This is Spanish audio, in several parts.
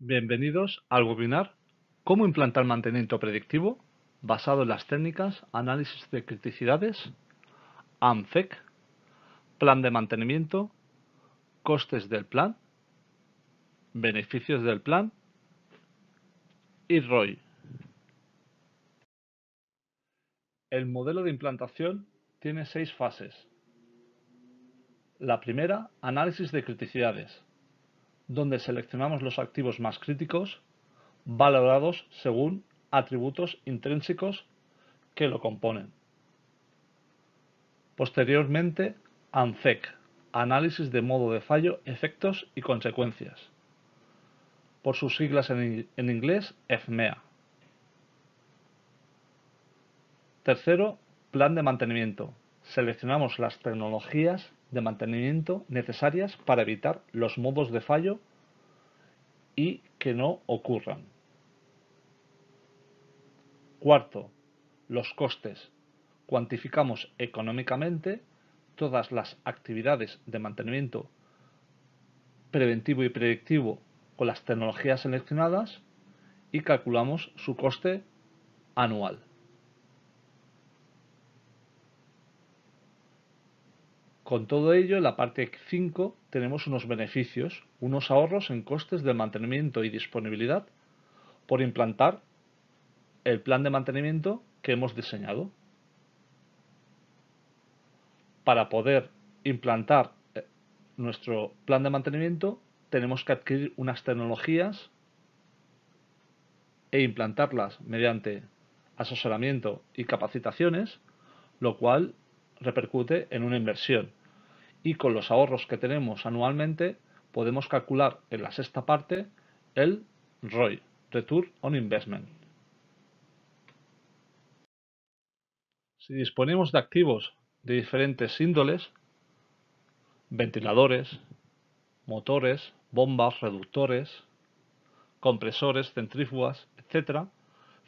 Bienvenidos al webinar ¿Cómo implantar mantenimiento predictivo basado en las técnicas análisis de criticidades, AMCEC, plan de mantenimiento, costes del plan, beneficios del plan y ROI? El modelo de implantación tiene 6 fases. La primera, análisis de criticidades, donde seleccionamos los activos más críticos valorados según atributos intrínsecos que lo componen. Posteriormente, ANCEC, análisis de modo de fallo, efectos y consecuencias, por sus siglas en inglés EFMEA. Tercero, plan de mantenimiento. Seleccionamos las tecnologías de mantenimiento necesarias para evitar los modos de fallo y que no ocurran. Cuarto, los costes. Cuantificamos económicamente todas las actividades de mantenimiento preventivo y predictivo con las tecnologías seleccionadas y calculamos su coste anual. Con todo ello, en la parte 5 tenemos unos beneficios, unos ahorros en costes de mantenimiento y disponibilidad por implantar el plan de mantenimiento que hemos diseñado. Para poder implantar nuestro plan de mantenimiento tenemos que adquirir unas tecnologías e implantarlas mediante asesoramiento y capacitaciones, lo cual repercute en una inversión. Y con los ahorros que tenemos anualmente podemos calcular en la sexta parte el ROI, Return on Investment. Si disponemos de activos de diferentes índoles, ventiladores, motores, bombas, reductores, compresores, centrífugas, etc.,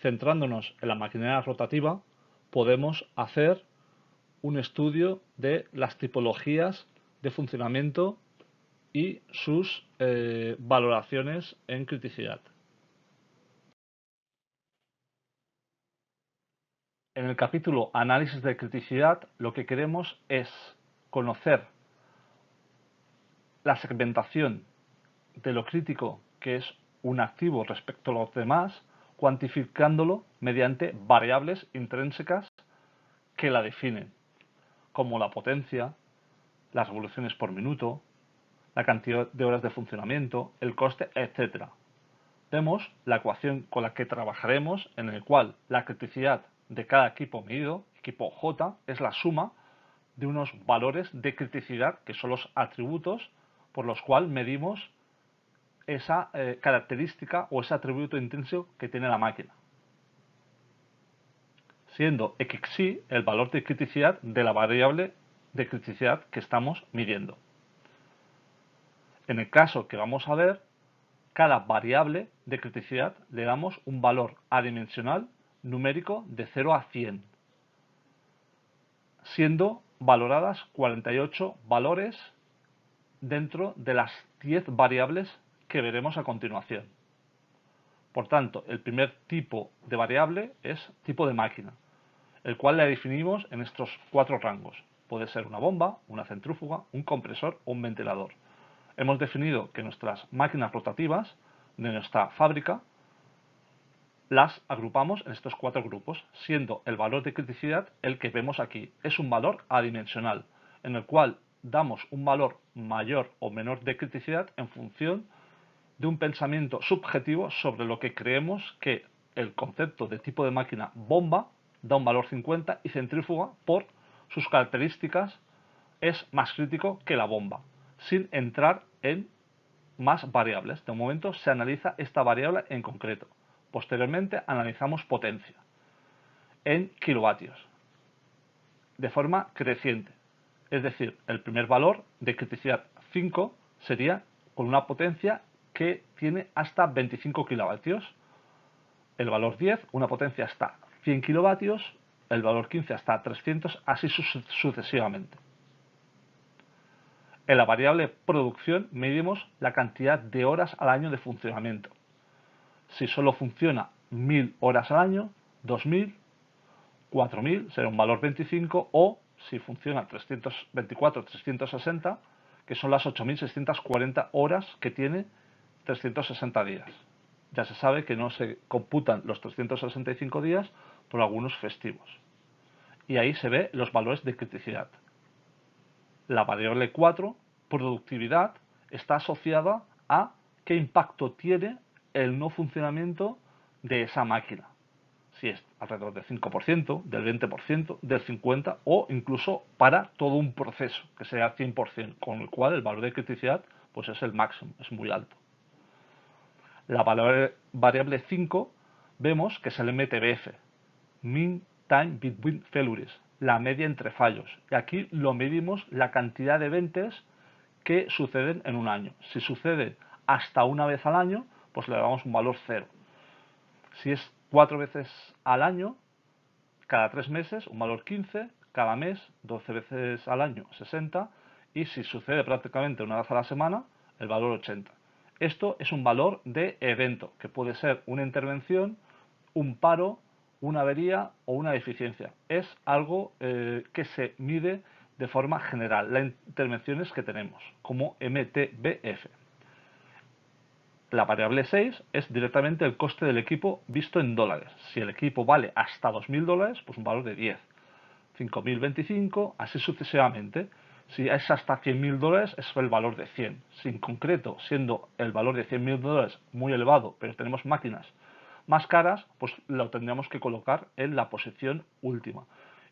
centrándonos en la maquinaria rotativa, podemos hacer un estudio de las tipologías de funcionamiento y sus valoraciones en criticidad. En el capítulo Análisis de criticidad, lo que queremos es conocer la segmentación de lo crítico que es un activo respecto a los demás, cuantificándolo mediante variables intrínsecas que la definen, como la potencia, las revoluciones por minuto, la cantidad de horas de funcionamiento, el coste, etc. Vemos la ecuación con la que trabajaremos, en el cual la criticidad de cada equipo medido, equipo J, es la suma de unos valores de criticidad, que son los atributos por los cuales medimos esa característica o ese atributo intrínseco que tiene la máquina, siendo xi el valor de criticidad de la variable de criticidad que estamos midiendo. En el caso que vamos a ver, cada variable de criticidad le damos un valor adimensional numérico de 0 a 100, siendo valoradas 48 valores dentro de las 10 variables que veremos a continuación. Por tanto, el primer tipo de variable es tipo de máquina, el cual le definimos en estos 4 rangos. Puede ser una bomba, una centrífuga, un compresor o un ventilador. Hemos definido que nuestras máquinas rotativas de nuestra fábrica las agrupamos en estos 4 grupos, siendo el valor de criticidad el que vemos aquí. Es un valor adimensional, en el cual damos un valor mayor o menor de criticidad en función de un pensamiento subjetivo sobre lo que creemos que el concepto de tipo de máquina bomba da un valor 50 y centrífuga por sus características es más crítico que la bomba, sin entrar en más variables. De momento se analiza esta variable en concreto. Posteriormente analizamos potencia en kilovatios de forma creciente. Es decir, el primer valor de criticidad 5 sería con una potencia que tiene hasta 25 kilovatios. El valor 10, una potencia hasta 100 kilovatios. El valor 15 hasta 300, así sucesivamente. En la variable producción medimos la cantidad de horas al año de funcionamiento. Si solo funciona 1000 horas al año, 2000, 4000 será un valor 25, o si funciona 324, 360, que son las 8640 horas que tiene 360 días. Ya se sabe que no se computan los 365 días por algunos festivos. Y ahí se ve los valores de criticidad. La variable 4, productividad, está asociada a qué impacto tiene el no funcionamiento de esa máquina. Si es alrededor del 5%, del 20%, del 50%, o incluso para todo un proceso, que sea 100%, con el cual el valor de criticidad pues es el máximo, es muy alto. La variable 5 vemos que es el MTBF, Mean Time Between Failures, la media entre fallos. Y aquí lo medimos la cantidad de eventos que suceden en un año. Si sucede hasta una vez al año, pues le damos un valor 0. Si es 4 veces al año, cada 3 meses, un valor 15, cada mes, 12 veces al año, 60, y si sucede prácticamente una vez a la semana, el valor 80. Esto es un valor de evento, que puede ser una intervención, un paro, una avería o una deficiencia. Es algo que se mide de forma general, las intervenciones que tenemos, como MTBF. La variable 6 es directamente el coste del equipo visto en dólares. Si el equipo vale hasta $2000, pues un valor de 10. 5025, así sucesivamente. Si es hasta $100.000, es el valor de 100. Si en concreto, siendo el valor de $100.000 muy elevado, pero tenemos máquinas más caras, pues lo tendríamos que colocar en la posición última.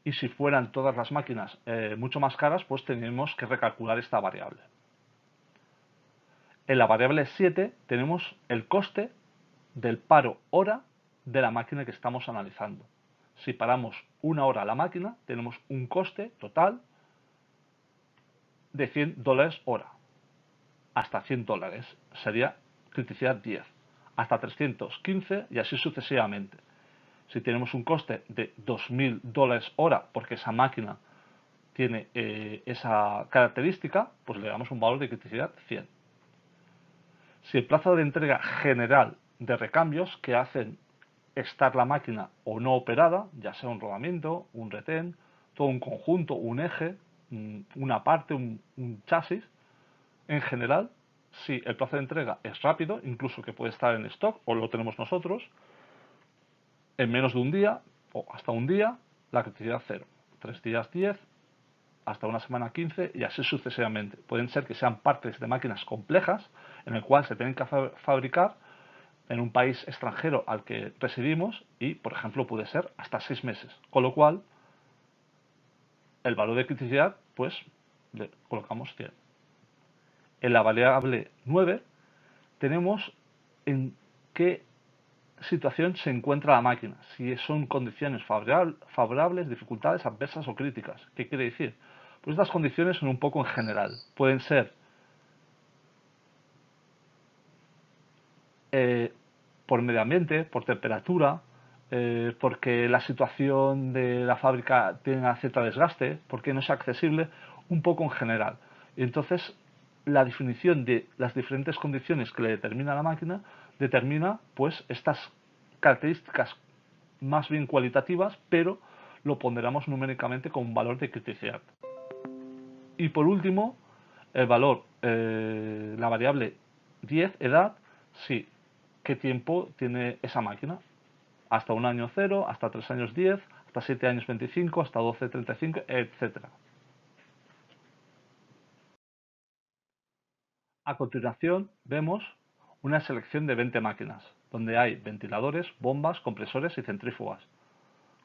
Y si fueran todas las máquinas mucho más caras, pues tendríamos que recalcular esta variable. En la variable 7 tenemos el coste del paro hora de la máquina que estamos analizando. Si paramos una hora la máquina, tenemos un coste total de $100 hora. Hasta $100 sería criticidad 10. Hasta 315 y así sucesivamente. Si tenemos un coste de $2000 hora porque esa máquina tiene esa característica, pues le damos un valor de criticidad 100. Si el plazo de entrega general de recambios que hacen estar la máquina o no operada, ya sea un rodamiento, un retén, todo un conjunto, un eje, una parte, un chasis, en general, si el plazo de entrega es rápido, incluso que puede estar en stock o lo tenemos nosotros, en menos de un día o hasta un día, la criticidad 0. 3 días 10, hasta una semana 15 y así sucesivamente. Pueden ser que sean partes de máquinas complejas en el cual se tienen que fabricar en un país extranjero al que residimos y, por ejemplo, puede ser hasta 6 meses. Con lo cual, el valor de criticidad, pues, le colocamos 100. En la variable 9 tenemos en qué situación se encuentra la máquina, si son condiciones favorables, dificultades adversas o críticas. ¿Qué quiere decir? Pues estas condiciones son un poco en general. Pueden ser por medio ambiente, por temperatura, porque la situación de la fábrica tenga cierto desgaste, porque no es accesible, un poco en general. Y entonces, la definición de las diferentes condiciones que le determina la máquina determina pues estas características más bien cualitativas, pero lo ponderamos numéricamente con un valor de criticidad. Y por último, el valor, la variable 10, edad, sí, qué tiempo tiene esa máquina. Hasta un año 0, hasta 3 años 10, hasta 7 años 25, hasta 12 35, etc. A continuación vemos una selección de 20 máquinas, donde hay ventiladores, bombas, compresores y centrífugas,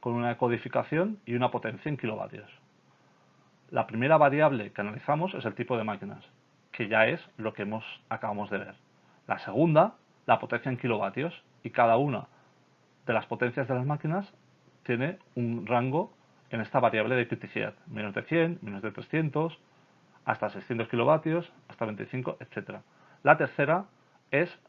con una codificación y una potencia en kilovatios. La primera variable que analizamos es el tipo de máquinas, que ya es lo que acabamos de ver. La segunda, la potencia en kilovatios, y cada una de las potencias de las máquinas tiene un rango en esta variable de criticidad, menos de 100, menos de 300, hasta 600 kilovatios, hasta 25, etc. La tercera es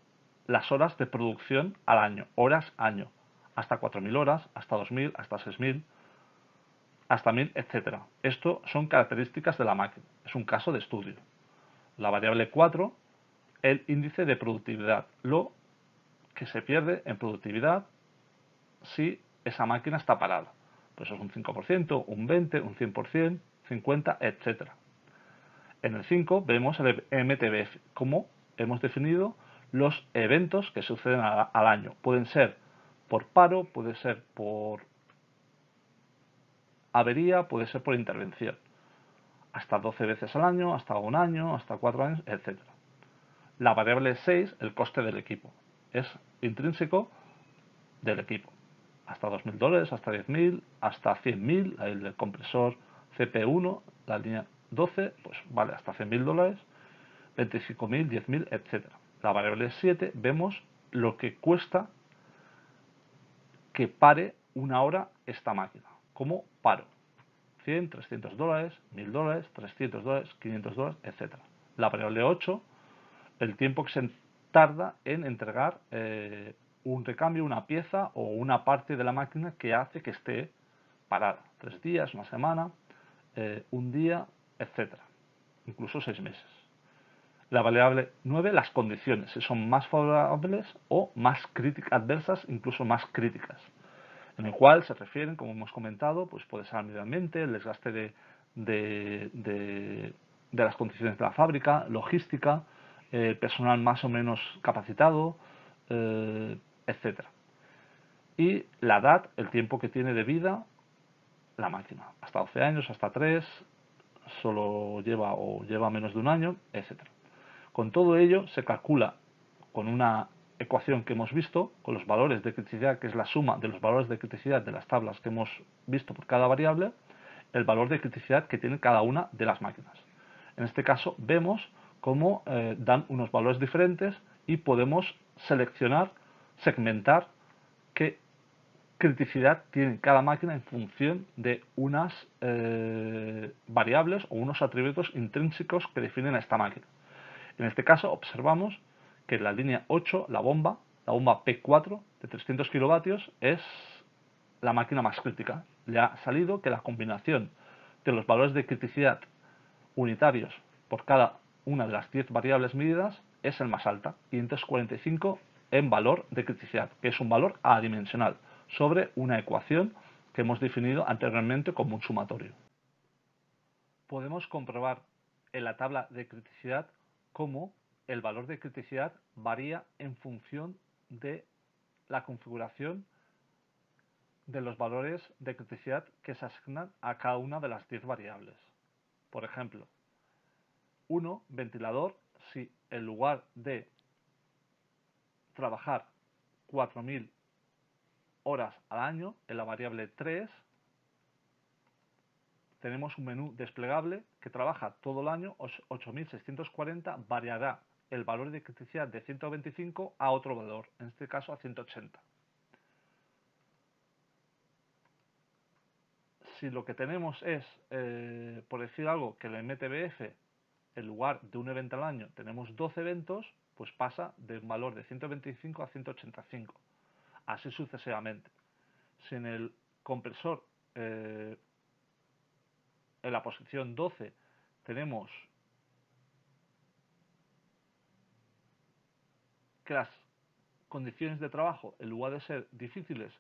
las horas de producción al año, horas año, hasta 4000 horas, hasta 2000, hasta 6000, hasta 1000, etc. Esto son características de la máquina, es un caso de estudio. La variable 4, el índice de productividad, lo que se pierde en productividad si esa máquina está parada. Pues es un 5%, un 20%, un 100%, 50%, etc. En el 5 vemos el MTBF, como hemos definido los eventos que suceden al año. Pueden ser por paro, puede ser por avería, puede ser por intervención. Hasta 12 veces al año, hasta un año, hasta 4 años, etc. La variable 6, el coste del equipo, es intrínseco del equipo. Hasta $2.000, hasta 10.000, hasta 100.000, el compresor CP1, la línea 12, pues vale hasta $100.000, 25.000, 10.000, etc. La variable 7, vemos lo que cuesta que pare una hora esta máquina, como paro. 100, $300, $1.000, $300, $500, etc. La variable 8, el tiempo que se tarda en entregar un recambio, una pieza o una parte de la máquina que hace que esté parada. 3 días, una semana, un día, etc. Incluso 6 meses. La variable 9, las condiciones, si son más favorables o más adversas, incluso más críticas, en el cual se refieren, como hemos comentado, pues puede ser al medio ambiente, el desgaste de las condiciones de la fábrica, logística, personal más o menos capacitado, etc. Y la edad, el tiempo que tiene de vida la máquina, hasta 12 años, hasta 3, solo lleva o lleva menos de un año, etc. Con todo ello se calcula con una ecuación que hemos visto, con los valores de criticidad, que es la suma de los valores de criticidad de las tablas que hemos visto por cada variable, el valor de criticidad que tiene cada una de las máquinas. En este caso vemos cómo dan unos valores diferentes y podemos seleccionar, segmentar qué criticidad tiene cada máquina en función de unas variables o unos atributos intrínsecos que definen a esta máquina. En este caso observamos que en la línea 8, la bomba P4 de 300 kilovatios es la máquina más crítica. Le ha salido que la combinación de los valores de criticidad unitarios por cada una de las 10 variables medidas es el más alta, 545 en valor de criticidad, que es un valor adimensional sobre una ecuación que hemos definido anteriormente como un sumatorio. Podemos comprobar en la tabla de criticidad cómo el valor de criticidad varía en función de la configuración de los valores de criticidad que se asignan a cada una de las 10 variables. Por ejemplo, 1, ventilador, si en lugar de trabajar 4.000 horas al año, en la variable 3 tenemos un menú desplegable que trabaja todo el año 8.640, variará el valor de criticidad de 125 a otro valor, en este caso a 180. Si lo que tenemos es, por decir algo, que el MTBF, en lugar de un evento al año, tenemos 12 eventos, pues pasa de un valor de 125 a 185. Así sucesivamente. Si en el compresor, en la posición 12, tenemos que las condiciones de trabajo, en lugar de ser difíciles,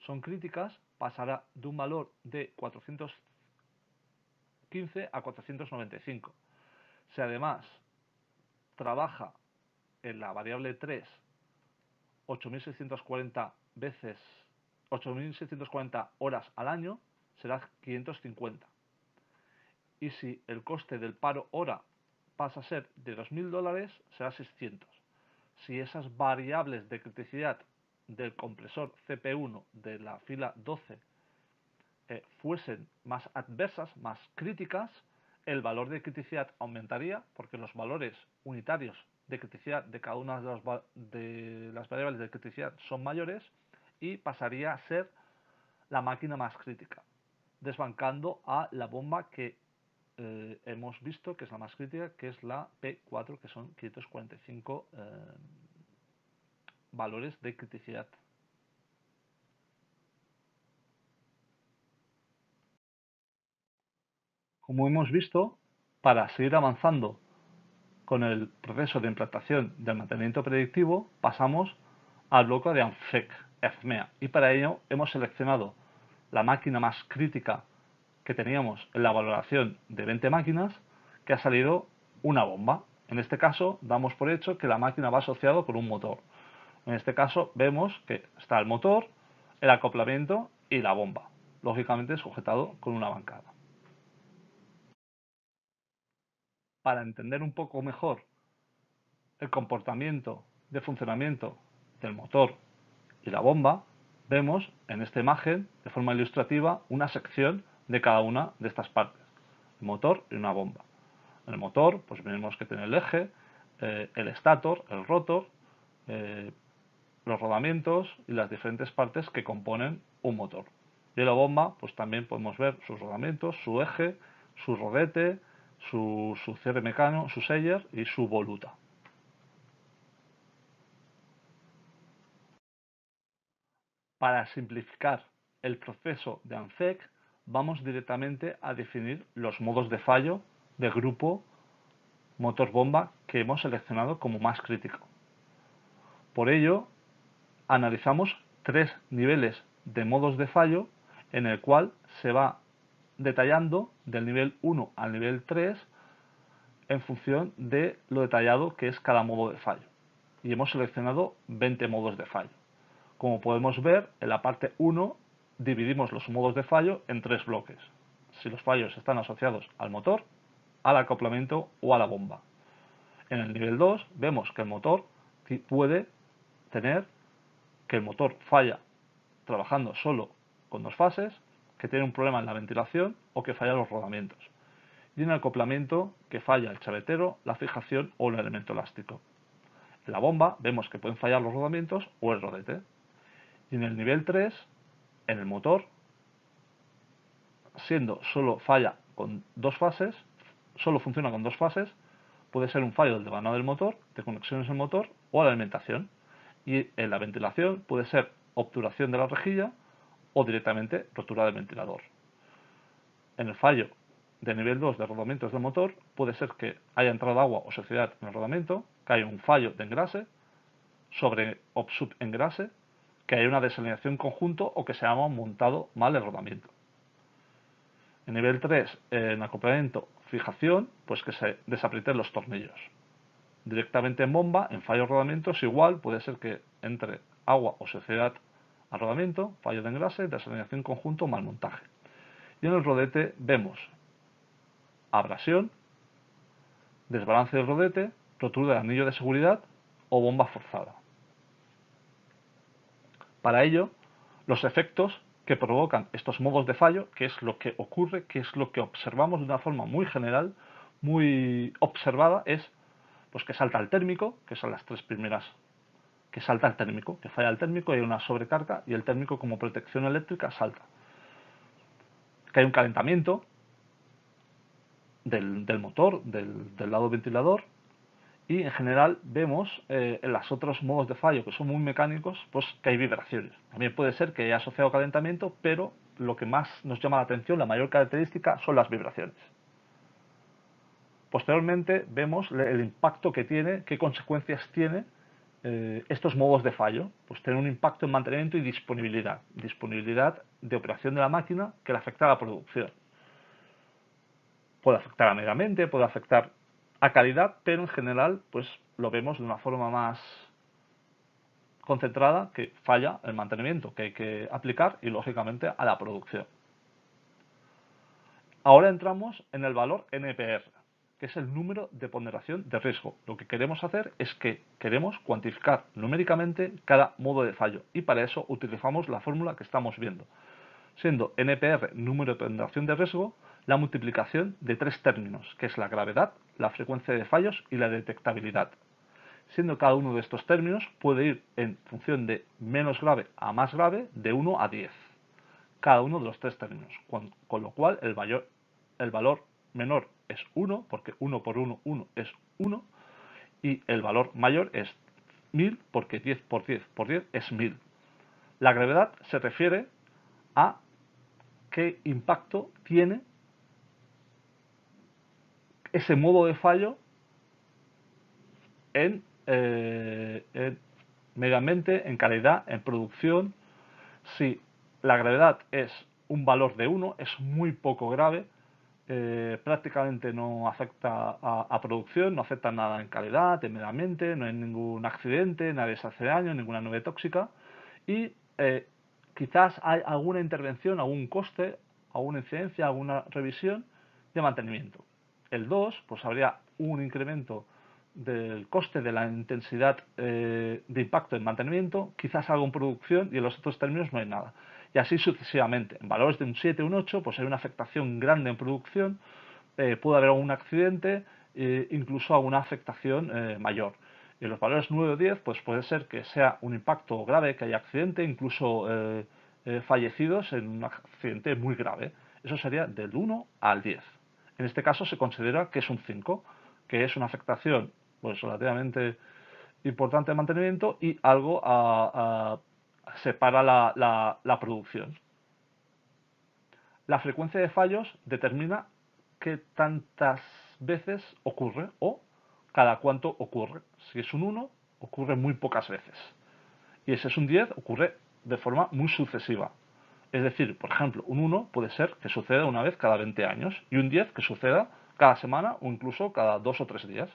son críticas, pasará de un valor de 415 a 495. Si además trabaja en la variable 3 8.640 veces 8.640 horas al año, será 550. Y si el coste del paro hora pasa a ser de $2.000, será 600. Si esas variables de criticidad del compresor CP1 de la fila 12 fuesen más adversas, más críticas, el valor de criticidad aumentaría porque los valores unitarios de criticidad de cada una de las variables de criticidad son mayores y pasaría a ser la máquina más crítica, desbancando a la bomba que hemos visto que es la más crítica, que es la P4, que son 545 valores de criticidad. Como hemos visto, para seguir avanzando con el proceso de implantación del mantenimiento predictivo, pasamos al bloque de ANFEC, EFMEA, y para ello hemos seleccionado la máquina más crítica que teníamos en la valoración de 20 máquinas, que ha salido una bomba. En este caso damos por hecho que la máquina va asociado con un motor. En este caso vemos que está el motor, el acoplamiento y la bomba, lógicamente sujetado con una bancada. Para entender un poco mejor el comportamiento de funcionamiento del motor y la bomba, vemos en esta imagen, de forma ilustrativa, una sección de cada una de estas partes, el motor y una bomba. En el motor, pues vemos que tiene el eje, el estator, el rotor, los rodamientos y las diferentes partes que componen un motor. Y en la bomba, pues también podemos ver sus rodamientos, su eje, su rodete, su cierre mecánico, su seller y su voluta. Para simplificar el proceso de ANFEC, vamos directamente a definir los modos de fallo del grupo motor-bomba que hemos seleccionado como más crítico. Por ello, analizamos 3 niveles de modos de fallo en el cual se va detallando del nivel 1 al nivel 3 en función de lo detallado que es cada modo de fallo. Y hemos seleccionado 20 modos de fallo. Como podemos ver, en la parte 1 dividimos los modos de fallo en 3 bloques. Si los fallos están asociados al motor, al acoplamiento o a la bomba. En el nivel 2 vemos que el motor puede tener que el motor falla trabajando solo con 2 fases, que tiene un problema en la ventilación o que falla los rodamientos. Y en el acoplamiento que falla el chavetero, la fijación o el elemento elástico. En la bomba vemos que pueden fallar los rodamientos o el rodete. Y en el nivel 3, en el motor, siendo solo falla con 2 fases, solo funciona con 2 fases, puede ser un fallo del devanado del motor, de conexiones del motor o la alimentación. Y en la ventilación puede ser obturación de la rejilla o directamente rotura del ventilador. En el fallo de nivel 2 de rodamientos del motor puede ser que haya entrado agua o suciedad en el rodamiento, que haya un fallo de engrase, sobre o subengrase, que haya una desalineación conjunto o que se haya montado mal el rodamiento. En nivel 3, en acoplamiento, fijación, pues que se desaprieten los tornillos. Directamente en bomba, en fallos rodamientos, igual puede ser que entre agua o suciedad al rodamiento, fallo de engrase, desalineación conjunto, mal montaje. Y en el rodete vemos abrasión, desbalance del rodete, rotura del anillo de seguridad o bomba forzada. Para ello, los efectos que provocan estos modos de fallo, que es lo que ocurre, que es lo que observamos de una forma muy general, muy observada, es pues que salta el térmico, que son las 3 primeras, que salta el térmico, que falla el térmico, hay una sobrecarga y el térmico como protección eléctrica salta. Que hay un calentamiento del motor, del lado ventilador, y en general vemos en los otros modos de fallo que son muy mecánicos, pues que hay vibraciones. También puede ser que haya asociado calentamiento, pero lo que más nos llama la atención, la mayor característica, son las vibraciones. Posteriormente vemos el impacto que tiene, qué consecuencias tiene estos modos de fallo. Pues tienen un impacto en mantenimiento y disponibilidad. Disponibilidad de operación de la máquina que le afecta a la producción. Puede afectar a medio ambiente, puede afectar a calidad, pero en general pues lo vemos de una forma más concentrada, que falla el mantenimiento que hay que aplicar y lógicamente a la producción. Ahora entramos en el valor NPR, que es el número de ponderación de riesgo. Lo que queremos hacer es que queremos cuantificar numéricamente cada modo de fallo y para eso utilizamos la fórmula que estamos viendo, siendo NPR, número de ponderación de riesgo, la multiplicación de 3 términos, que es la gravedad, la frecuencia de fallos y la detectabilidad. Siendo cada uno de estos términos puede ir en función de menos grave a más grave, de 1 a 10. Cada uno de los 3 términos, con lo cual el valor menor es 1, porque 1 por 1, 1 es 1, y el valor mayor es 1000, porque 10 por 10 por 10 es 1000. La gravedad se refiere a qué impacto tiene ese modo de fallo en medio ambiente, en calidad, en producción. Si la gravedad es un valor de 1, es muy poco grave, prácticamente no afecta a producción, no afecta nada en calidad, en medio ambiente, no hay ningún accidente, nadie se hace daño, ninguna nube tóxica y quizás hay alguna intervención, algún coste, alguna incidencia, alguna revisión de mantenimiento. El 2, pues habría un incremento del coste de la intensidad de impacto en mantenimiento, quizás algo en producción y en los otros términos no hay nada. Y así sucesivamente. En valores de un 7 un 8, pues hay una afectación grande en producción, puede haber algún accidente, incluso alguna afectación mayor. Y en los valores 9 o 10, pues puede ser que sea un impacto grave, que haya accidente, incluso fallecidos en un accidente muy grave. Eso sería del 1 al 10. En este caso se considera que es un 5, que es una afectación pues relativamente importante de mantenimiento y algo separa la producción. La frecuencia de fallos determina qué tantas veces ocurre o cada cuánto ocurre. Si es un 1, ocurre muy pocas veces. Y si es un 10, ocurre de forma muy sucesiva. Es decir, por ejemplo, un 1 puede ser que suceda una vez cada 20 años y un 10 que suceda cada semana o incluso cada 2 o 3 días.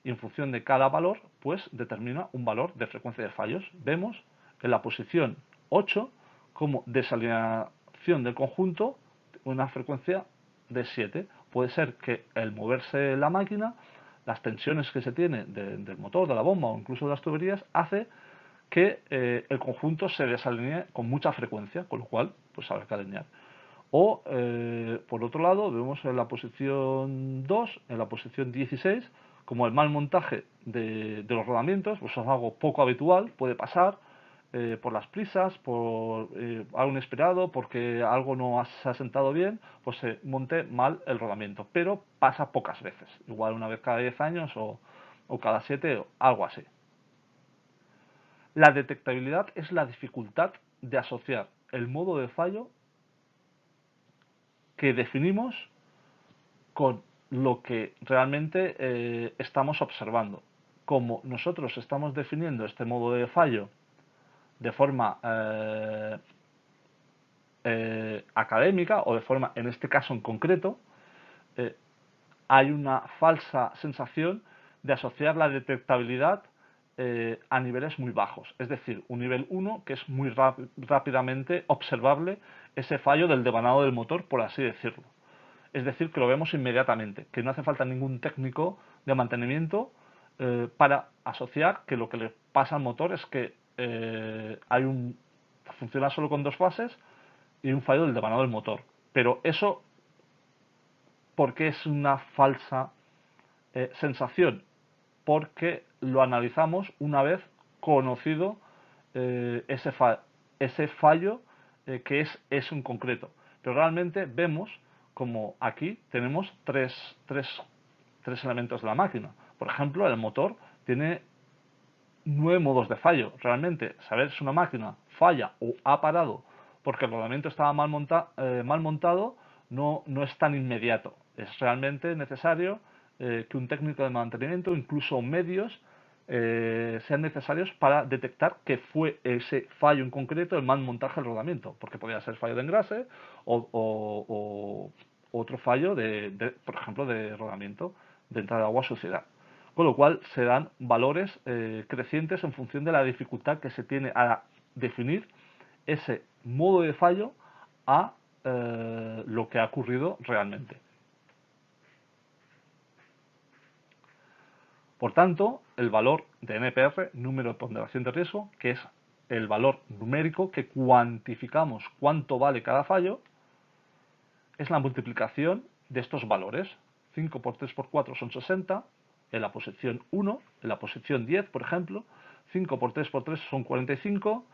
Y en función de cada valor, pues determina un valor de frecuencia de fallos. Vemos en la posición 8 como desalineación del conjunto una frecuencia de 7. Puede ser que el moverse la máquina, las tensiones que se tiene del motor, de la bomba o incluso de las tuberías, hace que el conjunto se desalinee con mucha frecuencia, con lo cual pues habrá que alinear. O, por otro lado, vemos en la posición 2, en la posición 16, como el mal montaje de los rodamientos, pues es algo poco habitual, puede pasar por las prisas, por algo inesperado, porque algo no se ha sentado bien, pues se monte mal el rodamiento. Pero pasa pocas veces, igual una vez cada 10 años o cada 7, algo así. La detectabilidad es la dificultad de asociar el modo de fallo que definimos con lo que realmente estamos observando. Como nosotros estamos definiendo este modo de fallo de forma académica o de forma, en este caso en concreto, hay una falsa sensación de asociar la detectabilidad a niveles muy bajos. Es decir, un nivel 1 que es muy rápidamente observable ese fallo del devanado del motor, por así decirlo. Es decir, que lo vemos inmediatamente, que no hace falta ningún técnico de mantenimiento para asociar que lo que le pasa al motor es que funciona solo con 2 fases y un fallo del devanado del motor. Pero eso, ¿por qué es una falsa sensación? Porque lo analizamos una vez conocido ese fallo que es un concreto. Pero realmente vemos como aquí tenemos tres elementos de la máquina. Por ejemplo, el motor tiene 9 modos de fallo. Realmente, saber si una máquina falla o ha parado porque el rodamiento estaba mal montado no es tan inmediato. Es realmente necesario que un técnico de mantenimiento, incluso medios, sean necesarios para detectar que fue ese fallo en concreto el mal montaje del rodamiento, porque podría ser fallo de engrase o otro fallo por ejemplo, de rodamiento de entrada de agua suciedad. Con lo cual se dan valores crecientes en función de la dificultad que se tiene a definir ese modo de fallo a lo que ha ocurrido realmente. Por tanto, el valor de NPR, número de ponderación de riesgo, que es el valor numérico que cuantificamos cuánto vale cada fallo, es la multiplicación de estos valores. 5 por 3 por 4 son 60, en la posición 1, en la posición 10, por ejemplo, 5 por 3 por 3 son 45,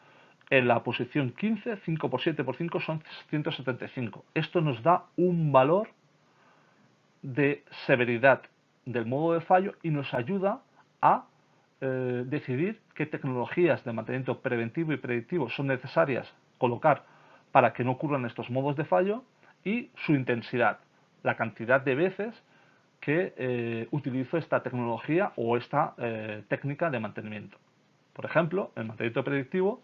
en la posición 15, 5 por 7 por 5 son 175. Esto nos da un valor de severidad del modo de fallo y nos ayuda a decidir qué tecnologías de mantenimiento preventivo y predictivo son necesarias colocar para que no ocurran estos modos de fallo y su intensidad, la cantidad de veces que utilizo esta tecnología o esta técnica de mantenimiento. Por ejemplo, en mantenimiento predictivo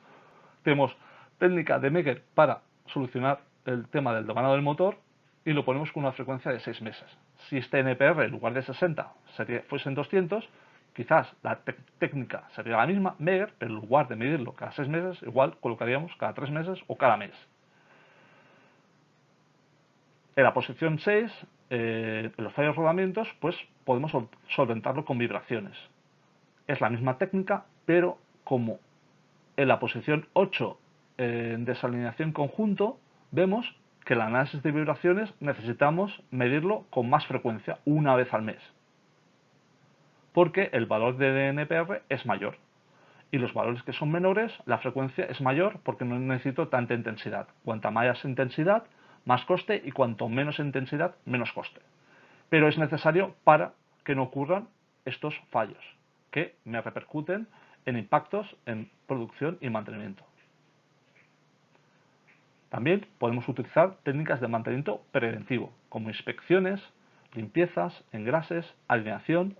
tenemos técnica de Meger para solucionar el tema del domano del motor y lo ponemos con una frecuencia de 6 meses. Si este NPR en lugar de 60 fuesen 200, quizás la técnica sería la misma, Meger, pero en lugar de medirlo cada 6 meses, igual colocaríamos cada 3 meses o cada mes. En la posición 6, en los fallos rodamientos, pues podemos solventarlo con vibraciones. Es la misma técnica, pero como en la posición 8 en desalineación conjunto, vemos que el análisis de vibraciones necesitamos medirlo con más frecuencia, una vez al mes. Porque el valor de NPR es mayor. Y los valores que son menores, la frecuencia es mayor porque no necesito tanta intensidad. Cuanta más intensidad, más coste, y cuanto menos intensidad, menos coste. Pero es necesario para que no ocurran estos fallos, que me repercuten en impactos en producción y mantenimiento. También podemos utilizar técnicas de mantenimiento preventivo, como inspecciones, limpiezas, engrases, alineación,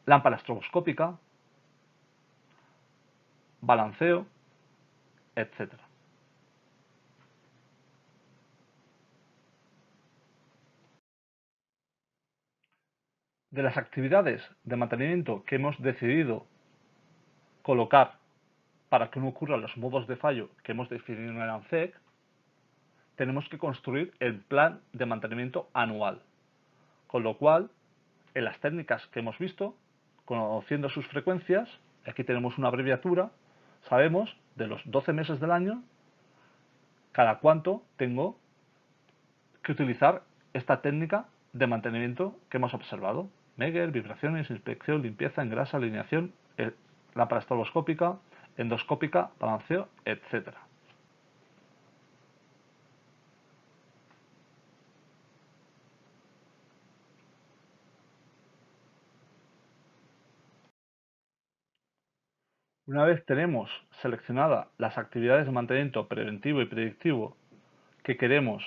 lámpara estroboscópica, balanceo, etc. De las actividades de mantenimiento que hemos decidido colocar para que no ocurran los modos de fallo que hemos definido en el ANSEC, tenemos que construir el plan de mantenimiento anual. Con lo cual, en las técnicas que hemos visto, conociendo sus frecuencias, aquí tenemos una abreviatura, sabemos de los 12 meses del año cada cuánto tengo que utilizar esta técnica de mantenimiento que hemos observado. Meger, vibraciones, inspección, limpieza, engrasa, alineación, lámpara estroboscópica, endoscópica, balanceo, etc. Una vez tenemos seleccionadas las actividades de mantenimiento preventivo y predictivo que queremos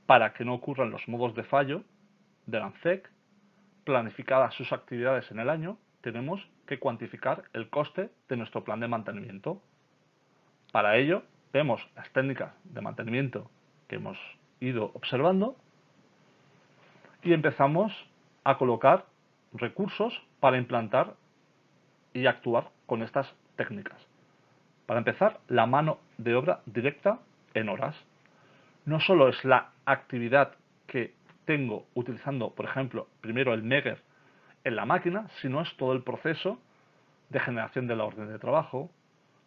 para que no ocurran los modos de fallo del ANSEC, planificadas sus actividades en el año, tenemos que cuantificar el coste de nuestro plan de mantenimiento. Para ello, vemos las técnicas de mantenimiento que hemos ido observando y empezamos a colocar recursos para implantar y actuar con estas técnicas. Para empezar, la mano de obra directa en horas. No solo es la actividad que tengo utilizando, por ejemplo, primero el Meger en la máquina, sino es todo el proceso de generación de la orden de trabajo,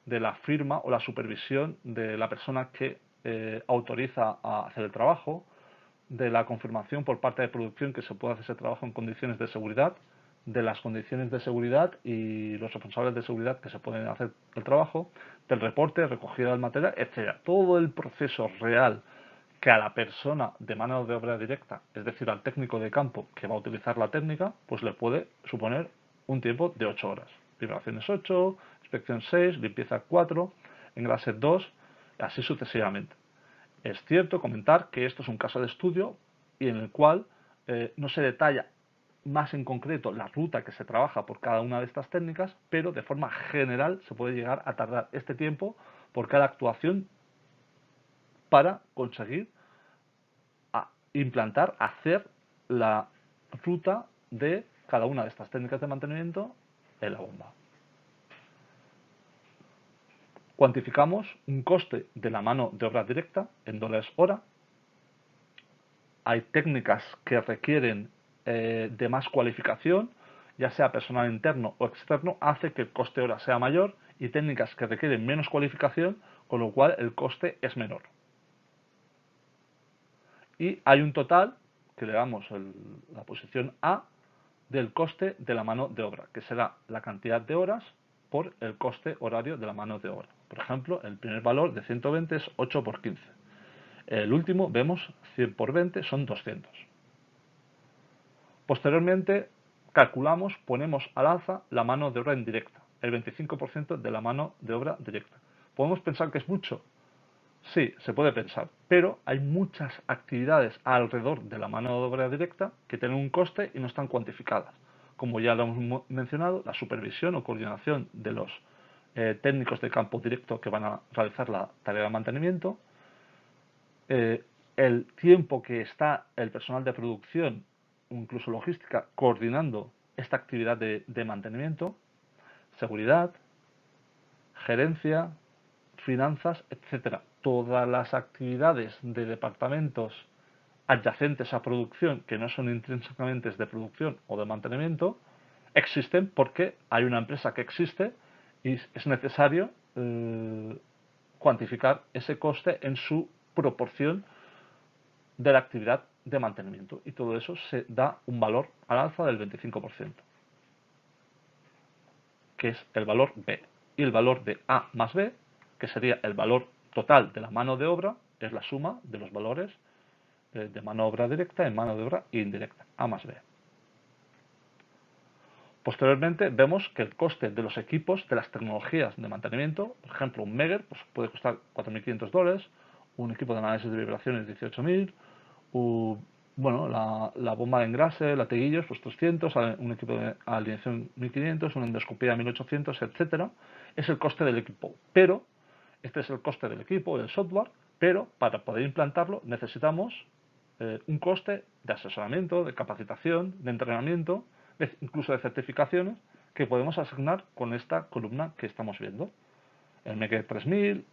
de la firma o la supervisión de la persona que autoriza a hacer el trabajo, de la confirmación por parte de producción que se puede hacer ese trabajo en condiciones de seguridad, de las condiciones de seguridad y los responsables de seguridad que se pueden hacer el trabajo, del reporte, recogida del material, etc. Todo el proceso real que a la persona de mano de obra directa, es decir, al técnico de campo que va a utilizar la técnica, pues le puede suponer un tiempo de 8 horas. Vibraciones 8, inspección 6, limpieza 4, engrase 2, así sucesivamente. Es cierto comentar que esto es un caso de estudio y en el cual no se detalla más en concreto la ruta que se trabaja por cada una de estas técnicas, pero de forma general se puede llegar a tardar este tiempo por cada actuación para conseguir implantar, hacer la ruta de cada una de estas técnicas de mantenimiento en la bomba. Cuantificamos un coste de la mano de obra directa en dólares hora. Hay técnicas que requieren de más cualificación, ya sea personal interno o externo, hace que el coste hora sea mayor, y técnicas que requieren menos cualificación, con lo cual el coste es menor. Y hay un total, que le damos la posición A, del coste de la mano de obra, que será la cantidad de horas por el coste horario de la mano de obra. Por ejemplo, el primer valor de 120 es 8 por 15. El último, vemos 100 por 20, son 200. Posteriormente, calculamos, ponemos al alza la mano de obra indirecta, el 25% de la mano de obra directa. ¿Podemos pensar que es mucho? Sí, se puede pensar, pero hay muchas actividades alrededor de la mano de obra directa que tienen un coste y no están cuantificadas, como ya lo hemos mencionado, la supervisión o coordinación de los técnicos de campo directo que van a realizar la tarea de mantenimiento, el tiempo que está el personal de producción o incluso logística coordinando esta actividad de mantenimiento, seguridad, gerencia, finanzas, etcétera. Todas las actividades de departamentos adyacentes a producción que no son intrínsecamente de producción o de mantenimiento existen porque hay una empresa que existe y es necesario cuantificar ese coste en su proporción de la actividad de mantenimiento, y todo eso se da un valor al alza del 25%, que es el valor B. Y el valor de A más B, que sería el valor total de la mano de obra, es la suma de los valores de mano de obra directa y mano de obra indirecta, A más B. Posteriormente vemos que el coste de los equipos, de las tecnologías de mantenimiento, por ejemplo un Megger pues puede costar $4.500, un equipo de análisis de vibraciones $18.000, bueno, la bomba de engrase, lateguillos, pues 300, un equipo de alineación 1.500, una endoscopía 1.800, etcétera. Es el coste del equipo, pero este es el coste del equipo, del software, pero para poder implantarlo necesitamos un coste de asesoramiento, de capacitación, de entrenamiento, incluso de certificaciones que podemos asignar con esta columna que estamos viendo. El MEG 3000,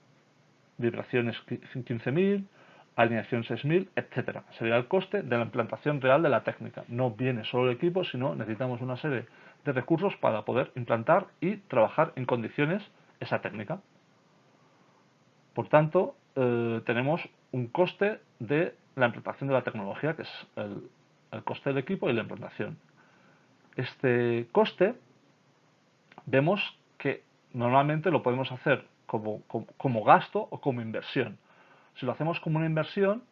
vibraciones 15.000, alineación 6.000, etcétera. Sería el coste de la implantación real de la técnica. No viene solo el equipo, sino necesitamos una serie de recursos para poder implantar y trabajar en condiciones esa técnica. Por tanto, tenemos un coste de la implantación de la tecnología, que es el coste del equipo y la implantación. Este coste vemos que normalmente lo podemos hacer como gasto o como inversión. Si lo hacemos como una inversión,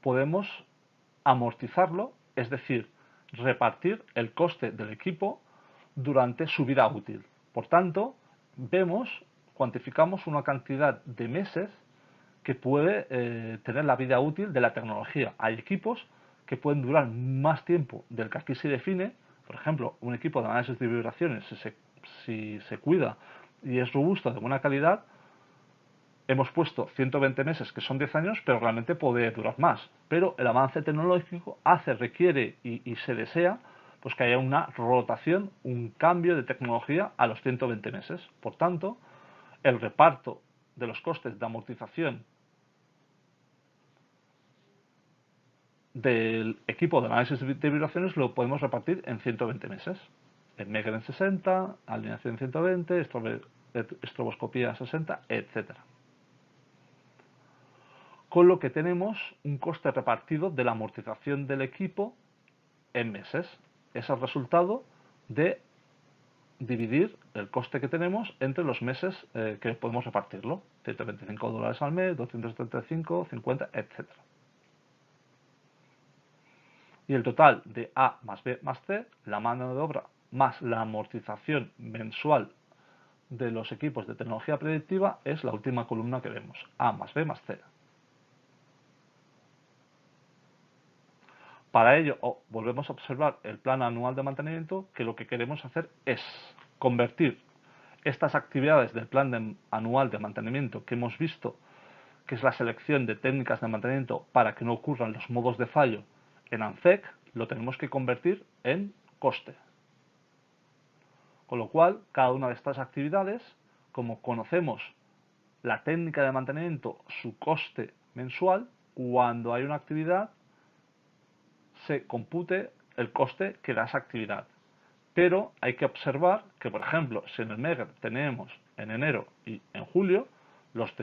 podemos amortizarlo, es decir, repartir el coste del equipo durante su vida útil. Por tanto, cuantificamos una cantidad de meses que puede tener la vida útil de la tecnología. Hay equipos que pueden durar más tiempo del que aquí se define. Por ejemplo, un equipo de análisis de vibraciones, si se cuida y es robusto, de buena calidad, hemos puesto 120 meses, que son 10 años, pero realmente puede durar más. Pero el avance tecnológico requiere y se desea pues que haya una rotación, un cambio de tecnología a los 120 meses. Por tanto, el reparto de los costes de amortización del equipo de análisis de vibraciones lo podemos repartir en 120 meses. El Megger en 60, alineación en 120, estroboscopía 60, etcétera. Con lo que tenemos un coste repartido de la amortización del equipo en meses. Es el resultado de dividir el coste que tenemos entre los meses que podemos repartirlo. $125 al mes, 275, 50, etcétera. Y el total de A más B más C, la mano de obra más la amortización mensual de los equipos de tecnología predictiva, es la última columna que vemos, A más B más C. Para ello, volvemos a observar el plan anual de mantenimiento, que lo que queremos hacer es convertir estas actividades del plan anual de mantenimiento que hemos visto, que es la selección de técnicas de mantenimiento para que no ocurran los modos de fallo en ANZEC, lo tenemos que convertir en coste. Con lo cual, cada una de estas actividades, como conocemos la técnica de mantenimiento, su coste mensual, cuando hay una actividad, se compute el coste que da esa actividad. Pero hay que observar que, por ejemplo, si en el Megger tenemos en enero y en julio los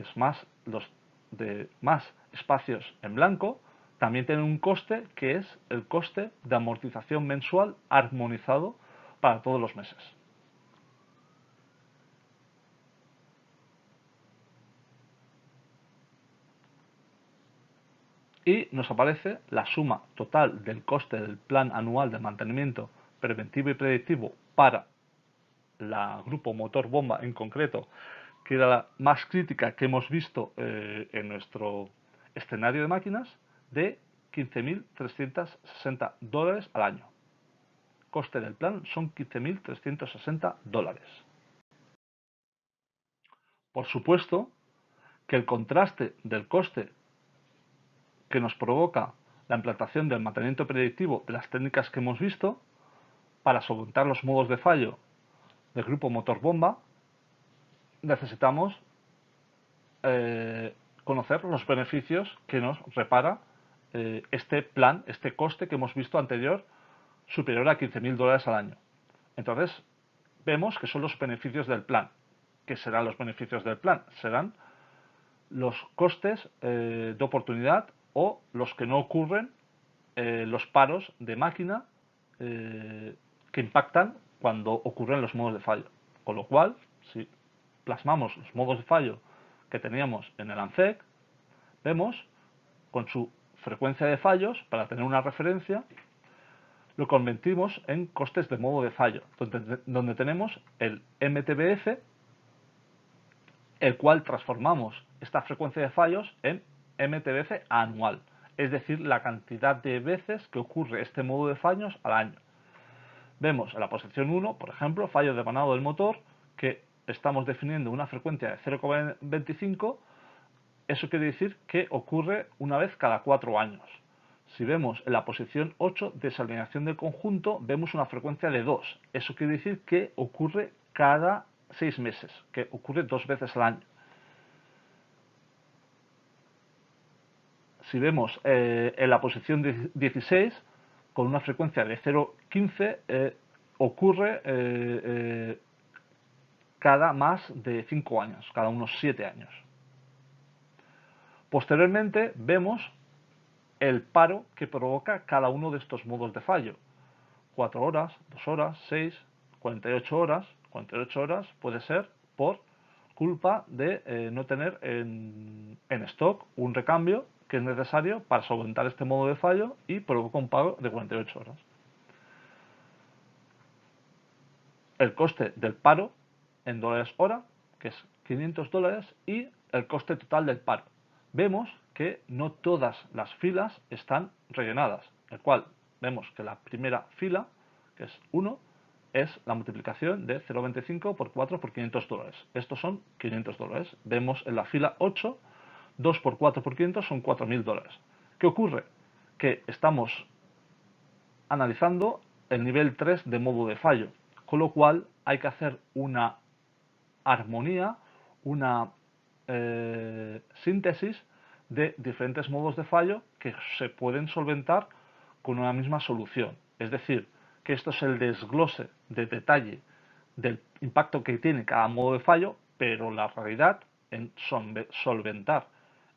de más espacios en blanco, también tienen un coste que es el coste de amortización mensual armonizado para todos los meses. Y nos aparece la suma total del coste del plan anual de mantenimiento preventivo y predictivo para la grupo motor bomba en concreto, que era la más crítica que hemos visto en nuestro escenario de máquinas, de $15.360 al año. coste del plan son 15.360 dólares. Por supuesto que el contraste del coste que nos provoca la implantación del mantenimiento predictivo de las técnicas que hemos visto para solventar los modos de fallo del grupo motor bomba, necesitamos conocer los beneficios que nos repara este plan, este coste que hemos visto anterior, superior a 15.000 dólares al año. Entonces, vemos que son los beneficios del plan. ¿Qué serán los beneficios del plan? Serán los costes de oportunidad o los que no ocurren, los paros de máquina que impactan cuando ocurren los modos de fallo. Con lo cual, si plasmamos los modos de fallo que teníamos en el ANZEC, vemos con su frecuencia de fallos, para tener una referencia, lo convertimos en costes de modo de fallo, donde tenemos el MTBF, el cual transformamos esta frecuencia de fallos en MTBF anual, es decir, la cantidad de veces que ocurre este modo de fallos al año. Vemos en la posición 1, por ejemplo, fallo de vanado del motor, que estamos definiendo una frecuencia de 0,25. Eso quiere decir que ocurre una vez cada 4 años. Si vemos en la posición 8, desalineación del conjunto, vemos una frecuencia de 2. Eso quiere decir que ocurre cada 6 meses, que ocurre 2 veces al año. Si vemos en la posición 16, con una frecuencia de 0,15, ocurre cada más de 5 años, cada unos 7 años. Posteriormente vemos el paro que provoca cada uno de estos modos de fallo. 4 horas, 2 horas, 6, 48 horas. 48 horas puede ser por culpa de no tener en stock un recambio que es necesario para solventar este modo de fallo y provoca un pago de 48 horas. El coste del paro en dólares hora, que es 500 dólares, y el coste total del paro. Vemos que no todas las filas están rellenadas, el cual vemos que la primera fila, que es 1, es la multiplicación de 0,25 por 4 por 500 dólares. Estos son 500 dólares. Vemos en la fila 8, 2 por 4 por 500 son 4.000 dólares. ¿Qué ocurre? Que estamos analizando el nivel 3 de modo de fallo, con lo cual hay que hacer una armonía, una síntesis de diferentes modos de fallo que se pueden solventar con una misma solución. Es decir, que esto es el desglose de detalle del impacto que tiene cada modo de fallo, pero la realidad en solventar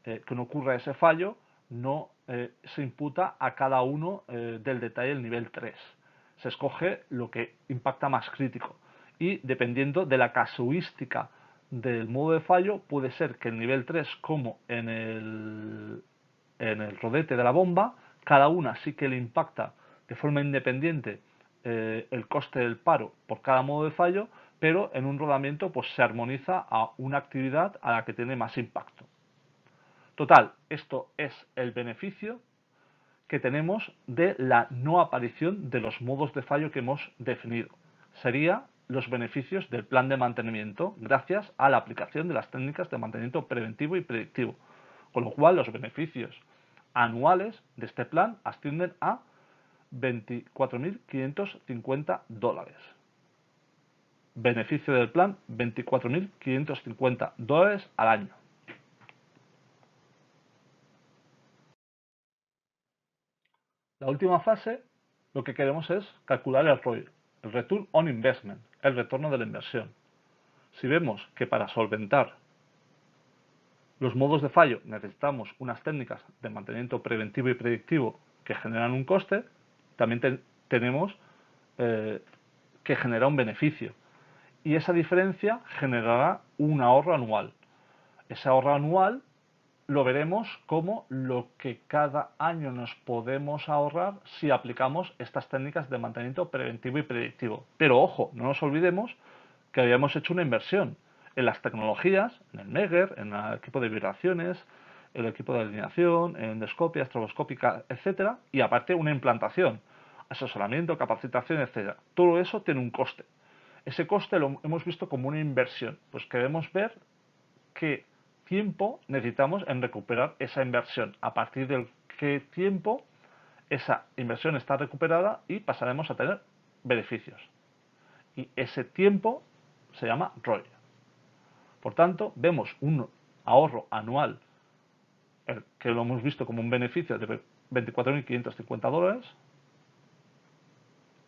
que no ocurra ese fallo no se imputa a cada uno del detalle del nivel 3. Se escoge lo que impacta más crítico y dependiendo de la casuística del modo de fallo puede ser que el nivel 3, como en el rodete de la bomba, cada una sí que le impacta de forma independiente el coste del paro por cada modo de fallo, pero en un rodamiento pues se armoniza a una actividad a la que tiene más impacto. Total, esto es el beneficio que tenemos de la no aparición de los modos de fallo que hemos definido. Sería los beneficios del plan de mantenimiento gracias a la aplicación de las técnicas de mantenimiento preventivo y predictivo. Con lo cual, los beneficios anuales de este plan ascienden a 24.550 dólares. Beneficio del plan, 24.550 dólares al año. La última fase, lo que queremos es calcular el ROI, el Return on Investment, el retorno de la inversión. Si vemos que para solventar los modos de fallo necesitamos unas técnicas de mantenimiento preventivo y predictivo que generan un coste, también tenemos que generar un beneficio. Y esa diferencia generará un ahorro anual. Ese ahorro anual lo veremos como lo que cada año nos podemos ahorrar si aplicamos estas técnicas de mantenimiento preventivo y predictivo. Pero ojo, no nos olvidemos que habíamos hecho una inversión en las tecnologías, en el Megger, en el equipo de vibraciones, el equipo de alineación, en endoscopia, estroboscópica, etcétera, y aparte una implantación. asesoramiento, capacitación, etcétera. Todo eso tiene un coste. Ese coste lo hemos visto como una inversión. Pues queremos ver qué tiempo necesitamos en recuperar esa inversión, a partir de qué tiempo esa inversión está recuperada y pasaremos a tener beneficios. Y ese tiempo se llama ROI. Por tanto, vemos un ahorro anual que lo hemos visto como un beneficio de $24.550,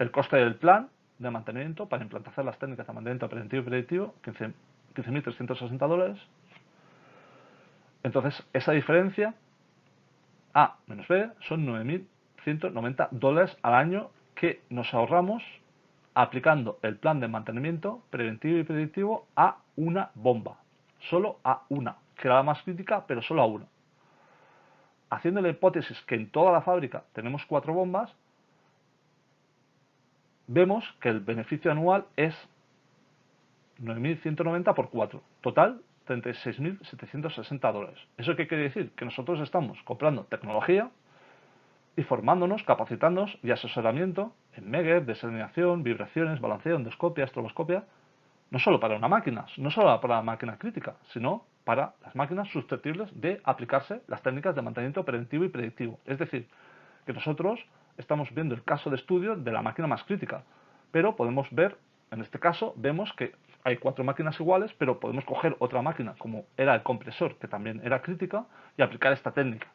el coste del plan de mantenimiento para implantar las técnicas de mantenimiento preventivo y predictivo, $15.360. Entonces, esa diferencia A menos B son $9.190 al año que nos ahorramos aplicando el plan de mantenimiento preventivo y predictivo a una bomba. Solo a una, que era la más crítica, pero solo a una. Haciendo la hipótesis que en toda la fábrica tenemos 4 bombas, vemos que el beneficio anual es 9.190 por 4. Total, $36.760. ¿Eso qué quiere decir? Que nosotros estamos comprando tecnología y formándonos, capacitándonos y asesoramiento en Meger, desalinización, vibraciones, balanceo, endoscopia, estroboscopia, no solo para una máquina, no solo para la máquina crítica, sino para las máquinas susceptibles de aplicarse las técnicas de mantenimiento preventivo y predictivo. Es decir, que nosotros estamos viendo el caso de estudio de la máquina más crítica, pero podemos ver, en este caso, vemos que hay 4 máquinas iguales, pero podemos coger otra máquina, como era el compresor, que también era crítica, y aplicar esta técnica.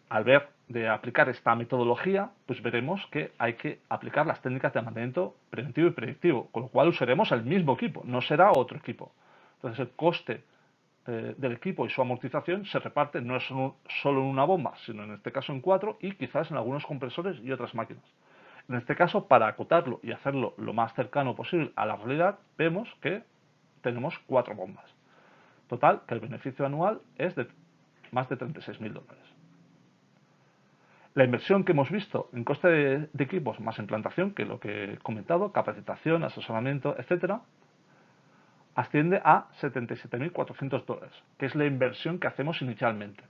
Al ver de aplicar esta metodología, pues veremos que hay que aplicar las técnicas de mantenimiento preventivo y predictivo, con lo cual usaremos el mismo equipo, no será otro equipo. Entonces el coste del equipo y su amortización se reparte no solo en una bomba, sino en este caso en 4 y quizás en algunos compresores y otras máquinas. En este caso, para acotarlo y hacerlo lo más cercano posible a la realidad, vemos que tenemos 4 bombas. Total, que el beneficio anual es de más de $36.000. La inversión que hemos visto en coste de equipos más implantación, que es lo que he comentado, capacitación, asesoramiento, etcétera, asciende a $77.400, que es la inversión que hacemos inicialmente.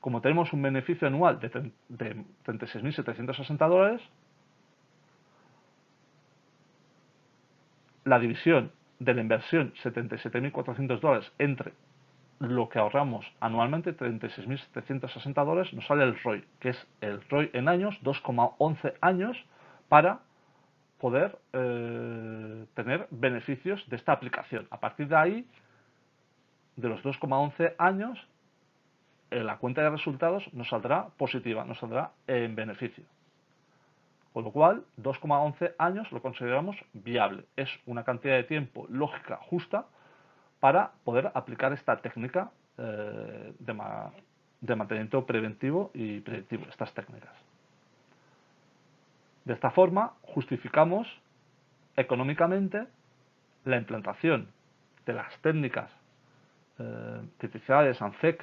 Como tenemos un beneficio anual de $36.760, la división de la inversión $77.400 entre lo que ahorramos anualmente, $36.760, nos sale el ROI, que es el ROI en años, 2,11 años para poder tener beneficios de esta aplicación. A partir de ahí, de los 2,11 años, la cuenta de resultados nos saldrá positiva, nos saldrá en beneficio. Con lo cual, 2,11 años lo consideramos viable. Es una cantidad de tiempo lógica, justa, para poder aplicar esta técnica de mantenimiento preventivo y predictivo, estas técnicas. De esta forma, justificamos económicamente la implantación de las técnicas tipicidades ANZEC,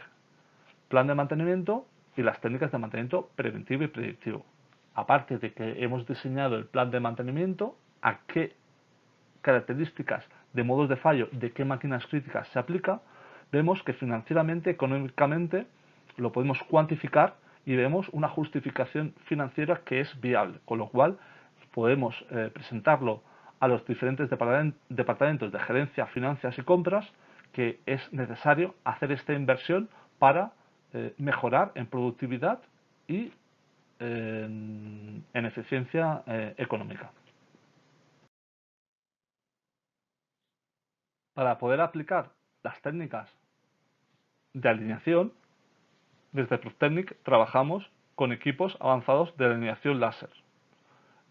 plan de mantenimiento y las técnicas de mantenimiento preventivo y predictivo. Aparte de que hemos diseñado el plan de mantenimiento, a qué características de modos de fallo, de qué máquinas críticas se aplica, vemos que financieramente, económicamente, lo podemos cuantificar y vemos una justificación financiera que es viable, con lo cual podemos presentarlo a los diferentes departamentos de gerencia, finanzas y compras que es necesario hacer esta inversión para mejorar en productividad y en eficiencia económica. Para poder aplicar las técnicas de alineación, desde Proftechnic trabajamos con equipos avanzados de alineación láser.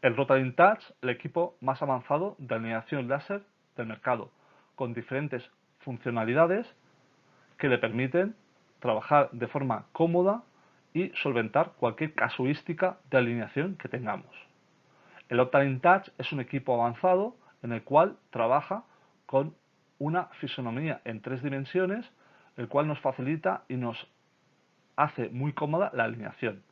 El Rotary Touch, el equipo más avanzado de alineación láser del mercado, con diferentes funcionalidades que le permiten trabajar de forma cómoda y solventar cualquier casuística de alineación que tengamos. El Optane Touch es un equipo avanzado en el cual trabaja con una fisonomía en 3 dimensiones, el cual nos facilita y nos hace muy cómoda la alineación.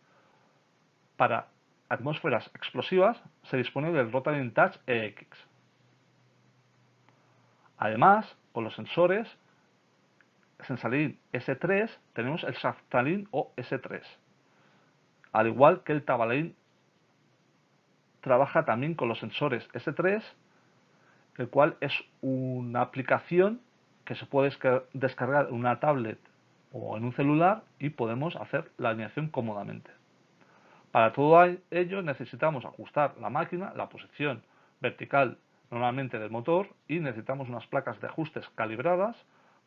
Para atmósferas explosivas se dispone del Rotary Touch EX. Además, con los sensores Sensalin S3 tenemos el Saftalin OS3. al igual que el Tabalain, trabaja también con los sensores S3, el cual es una aplicación que se puede descargar en una tablet o en un celular y podemos hacer la alineación cómodamente. Para todo ello necesitamos ajustar la máquina, la posición vertical normalmente del motor, y necesitamos unas placas de ajustes calibradas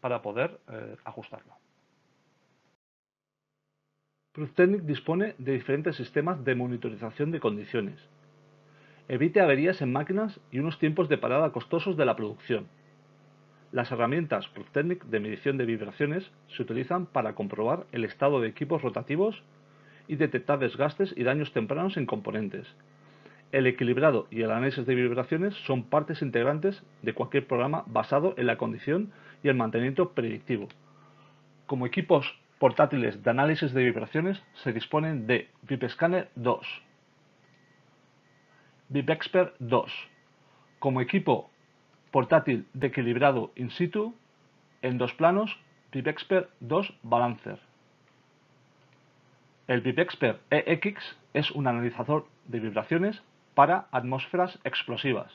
para poder ajustarla. Prüftechnik dispone de diferentes sistemas de monitorización de condiciones. Evite averías en máquinas y unos tiempos de parada costosos de la producción. Las herramientas Prüftechnik de medición de vibraciones se utilizan para comprobar el estado de equipos rotativos y detectar desgastes y daños tempranos en componentes. El equilibrado y el análisis de vibraciones son partes integrantes de cualquier programa basado en la condición y el mantenimiento predictivo. Como equipos portátiles de análisis de vibraciones se disponen de VipScanner 2, VipExpert 2. Como equipo portátil de equilibrado in situ, en dos planos, VipExpert 2 Balancer. El VipExpert EX es un analizador de vibraciones para atmósferas explosivas.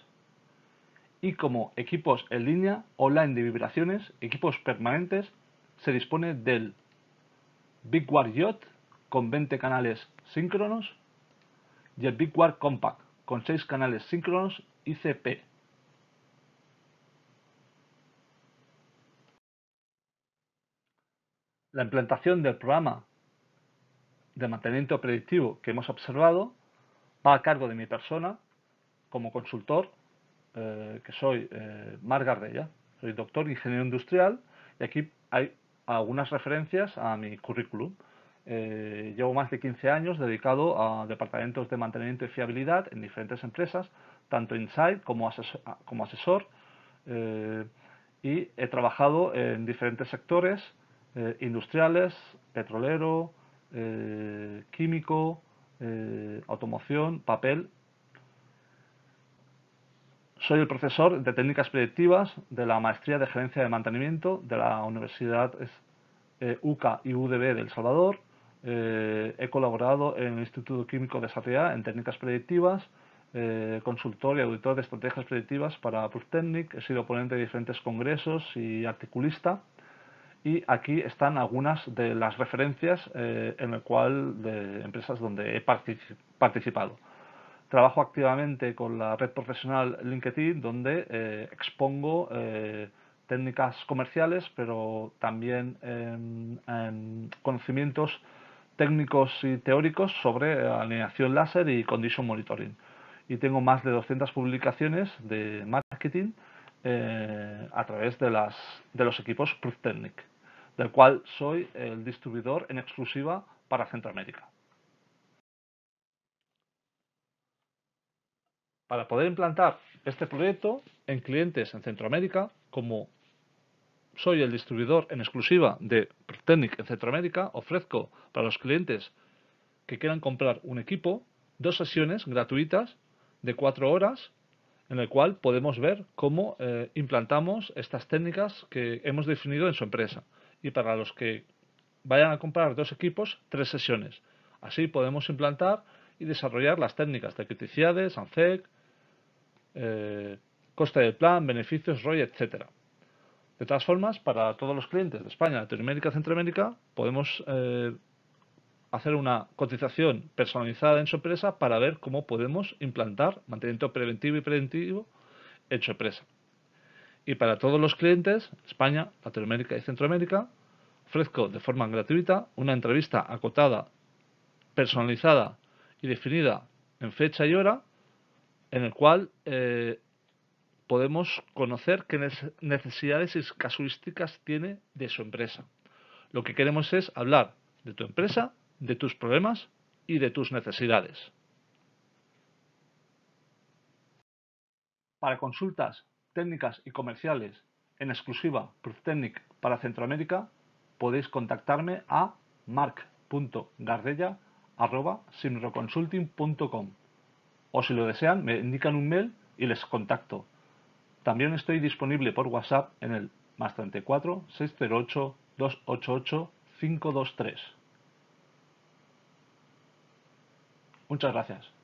Y como equipos en línea online de vibraciones, equipos permanentes, se dispone del VicWar Yacht con 20 canales síncronos y el VicWar Compact con 6 canales síncronos ICP. La implantación del programa de mantenimiento predictivo que hemos observado va a cargo de mi persona como consultor, que soy Marc Gardella. Soy doctor ingeniero industrial y aquí hay algunas referencias a mi currículum. Llevo más de 15 años dedicado a departamentos de mantenimiento y fiabilidad en diferentes empresas, tanto inside como asesor, y he trabajado en diferentes sectores industriales, petrolero, químico, automoción, papel. Soy el profesor de técnicas predictivas de la maestría de gerencia de mantenimiento de la Universidad UCA y UDB de El Salvador. He colaborado en el Instituto Químico de Sarriá en técnicas predictivas, consultor y auditor de estrategias predictivas para Prüftechnik. He sido ponente de diferentes congresos y articulista. Y aquí están algunas de las referencias en el cual de empresas donde he participado. Trabajo activamente con la red profesional LinkedIn, donde expongo técnicas comerciales, pero también conocimientos técnicos y teóricos sobre alineación láser y condition monitoring. Y tengo más de 200 publicaciones de marketing a través de los equipos Prüftechnik, del cual soy el distribuidor en exclusiva para Centroamérica. Para poder implantar este proyecto en clientes en Centroamérica, como soy el distribuidor en exclusiva de Prüftechnik en Centroamérica, ofrezco para los clientes que quieran comprar un equipo 2 sesiones gratuitas de 4 horas en el cual podemos ver cómo implantamos estas técnicas que hemos definido en su empresa. Y para los que vayan a comprar 2 equipos, 3 sesiones. Así podemos implantar y desarrollar las técnicas de criticidades, ANZEC, coste del plan, beneficios, ROI, etc. De todas formas, para todos los clientes de España, Latinoamérica, Centroamérica, podemos hacer una cotización personalizada en su empresa para ver cómo podemos implantar mantenimiento preventivo y predictivo en su empresa. Y para todos los clientes, España, Latinoamérica y Centroamérica, ofrezco de forma gratuita una entrevista acotada, personalizada y definida en fecha y hora, en el cual podemos conocer qué necesidades y casuísticas tiene de su empresa. Lo que queremos es hablar de tu empresa, de tus problemas y de tus necesidades. Para consultas técnicas y comerciales en exclusiva Prüftechnik para Centroamérica, podéis contactarme a marc.gardella@simroconsulting.com, o si lo desean me indican un mail y les contacto. También estoy disponible por WhatsApp en el +34 608 288 523. Muchas gracias.